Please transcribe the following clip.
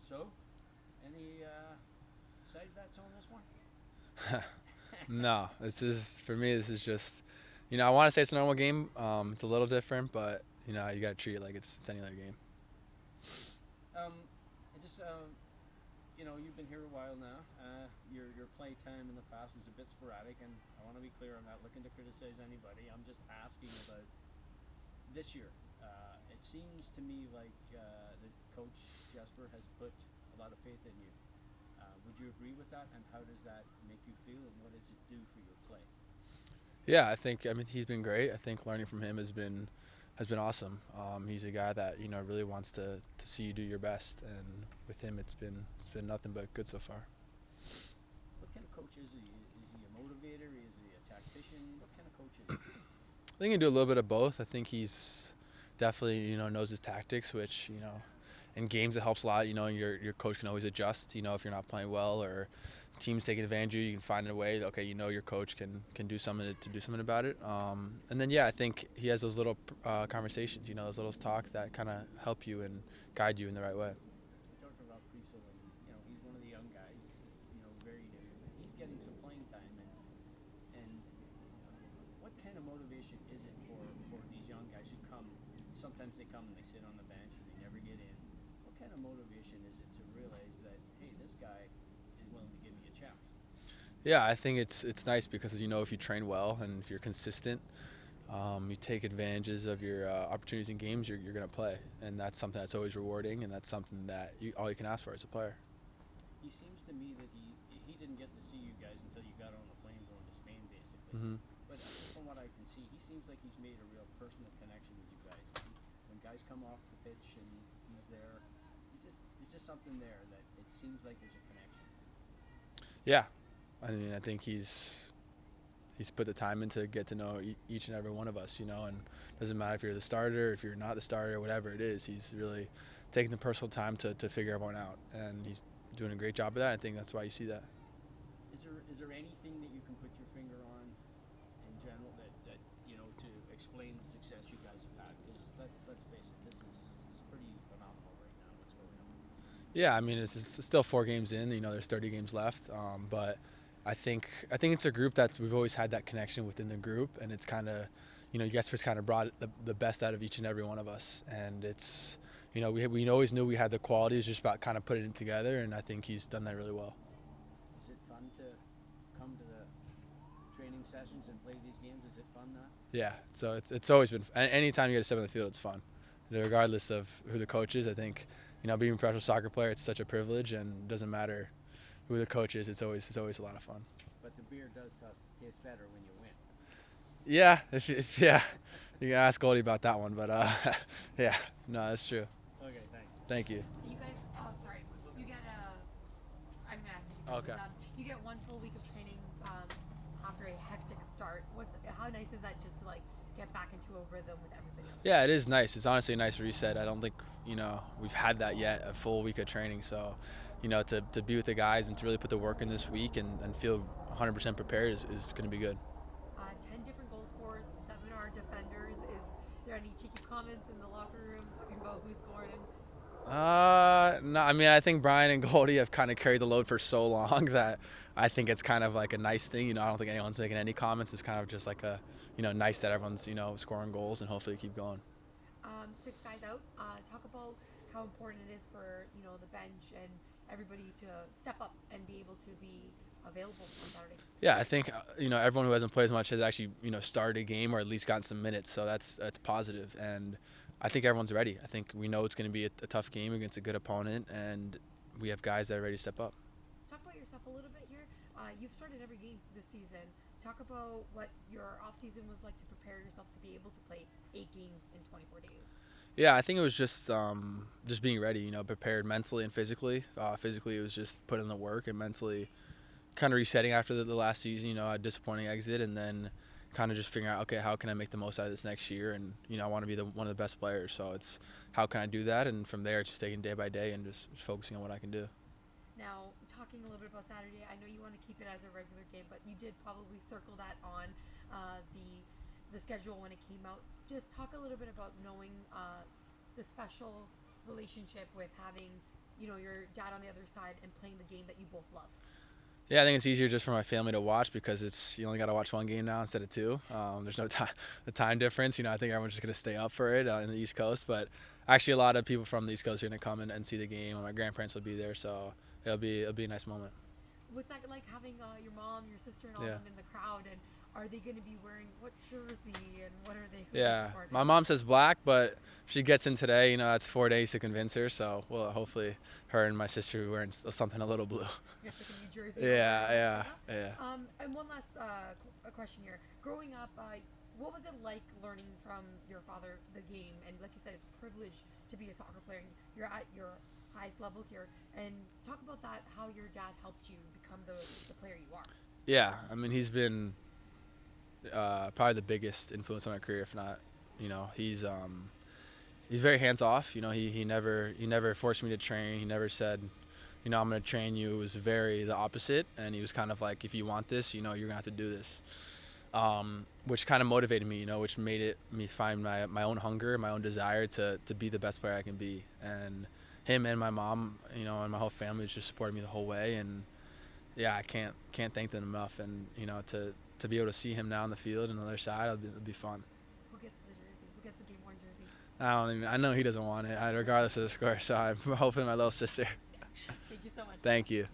So, any side bets on this one? No, this is for me. This is just, I want to say it's a normal game. It's a little different, but you got to treat it like it's any other game. I just you've been here a while now. Your play time in the past was a bit sporadic, and I want to be clear. I'm not looking to criticize anybody. I'm just asking about this year. It seems to me like the coach Jesper has put a lot of faith in you. Would you agree with that? And how does that make you feel? And what does it do for your play? Yeah, I mean he's been great. I think learning from him has been awesome. He's a guy that really wants to see you do your best, and with him it's been nothing but good so far. What kind of coach is he? Is he a motivator? Is he a tactician? What kind of coach is he? I think he can do a little bit of both. I think he's definitely knows his tactics, which in games it helps a lot. Your coach can always adjust. If you're not playing well or teams taking advantage of you, you can find a way. Okay, your coach can do something to do something about it. And then I think he has those little conversations. Those little talk that kind of help you and guide you in the right way. We talked about Priso, and he's one of the young guys. He's very new. He's getting some playing time, and what kind of motivation is it for these young guys who come? Sometimes they come and they sit on the bench and they never get in. What kind of motivation is it to realize that, hey, this guy is willing to give me a chance? Yeah, I think it's nice because if you train well and if you're consistent, you take advantages of your opportunities in games, you're going to play, and that's something that's always rewarding, and that's something that all you can ask for as a player. He seems to me that he didn't get to see you guys until you got on the plane going to Spain, basically. Hmm. But from what I can see, he seems like he's made a real personal connection with you guys. When guys come off the pitch and he's there, there's just something there that it seems like there's a connection. Yeah, I mean, I think he's put the time in to get to know each and every one of us, and it doesn't matter if you're the starter, if you're not the starter, whatever it is, he's really taking the personal time to figure everyone out, and he's doing a great job of that. I think that's why you see that. Is there anything that you can put your finger on in general that to explain the success you guys have had? Because let's face it, this is pretty phenomenal right now. What's going on? Yeah, I mean, it's still 4 games in. There's 30 games left, but I think it's a group that's we've always had that connection within the group, and it's kind of, Jesper's kind of brought the best out of each and every one of us, and it's, we always knew we had the quality. It's just about kind of putting it together, and I think he's done that really well. Is it fun to come to the training sessions and play these games? Is it fun now? Yeah, so it's always been. Anytime you get to step on the field, it's fun, regardless of who the coach is. I think, being a professional soccer player, it's such a privilege, and it doesn't matter who the coach is. It's always a lot of fun. But the beer does taste better when you win. Yeah, if yeah, you can ask Goldie about that one, but yeah, no, that's true. Okay, thanks. Thank you. You guys, oh, sorry. You get I'm gonna ask you a few Okay. questions. You get 1 full week of training after a hectic start. How nice is that just to like get back into a rhythm with everybody else? Yeah, it is nice. It's honestly a nice reset. I don't think we've had that yet, a full week of training. So, to be with the guys and to really put the work in this week and feel 100% prepared is going to be good. 10 different goal scorers, 7 are defenders. Is there any cheeky comments in the locker room talking about who scored? No, I mean, I think Brian and Goldie have kind of carried the load for so long that I think it's kind of like a nice thing. I don't think anyone's making any comments. It's kind of just like a, nice that everyone's, scoring goals and hopefully keep going. 6 guys out. Talk about how important it is for the bench and everybody to step up and be able to be available on Saturday. Yeah, I think everyone who hasn't played as much has actually started a game or at least gotten some minutes, so that's positive. And I think everyone's ready. I think we know it's going to be a tough game against a good opponent, and we have guys that are ready to step up. Talk about yourself a little bit here. You've started every game this season. Talk about what your off season was like to prepare yourself to be able to play 8 games in 24 days. Yeah, I think it was just being ready, prepared mentally and physically. Physically, it was just putting in the work, and mentally, kind of resetting after the last season. A disappointing exit, and then kind of just figuring out, okay, how can I make the most out of this next year? And I want to be one of the best players, so it's how can I do that? And from there, it's just taking day by day and just focusing on what I can do. Now, talking a little bit about Saturday, I know you want to keep it as a regular game, but you did probably circle that on the schedule when it came out. Just talk a little bit about knowing the special relationship with having your dad on the other side and playing the game that you both love? Yeah, I think it's easier just for my family to watch because you only got to watch one game now instead of two. There's no the time difference. I think everyone's just gonna stay up for it in the East Coast. But actually, a lot of people from the East Coast are gonna come and see the game. My grandparents will be there, so it'll be a nice moment. What's that like having your mom, your sister, and all Yeah. them in the crowd? And are they going to be wearing what jersey? And what are they? Yeah, my mom says black, but if she gets in today, it's 4 days to convince her. So hopefully her and my sister will be wearing something a little blue. It's like a new jersey. Yeah. And one last question here. Growing up, what was it like learning from your father the game? And like you said, it's a privilege to be a soccer player. And you're at your highest level here. And talk about that, how your dad helped you become the player you are. Yeah, I mean, he's been probably the biggest influence on my career, if not. He's very hands off. He never forced me to train. He never said, I'm going to train you. It was very the opposite, and he was kind of like, if you want this, you're going to have to do this, which kind of motivated me, which made me find my own hunger, my own desire to be the best player I can be. And him and my mom, and my whole family just supported me the whole way, and yeah, I can't thank them enough. And to be able to see him now on the field on the other side, it'll be fun. Who gets the jersey? Who gets the game worn jersey? I know he doesn't want it, regardless of the score. So I'm hoping my little sister. Thank you so much. Thank you.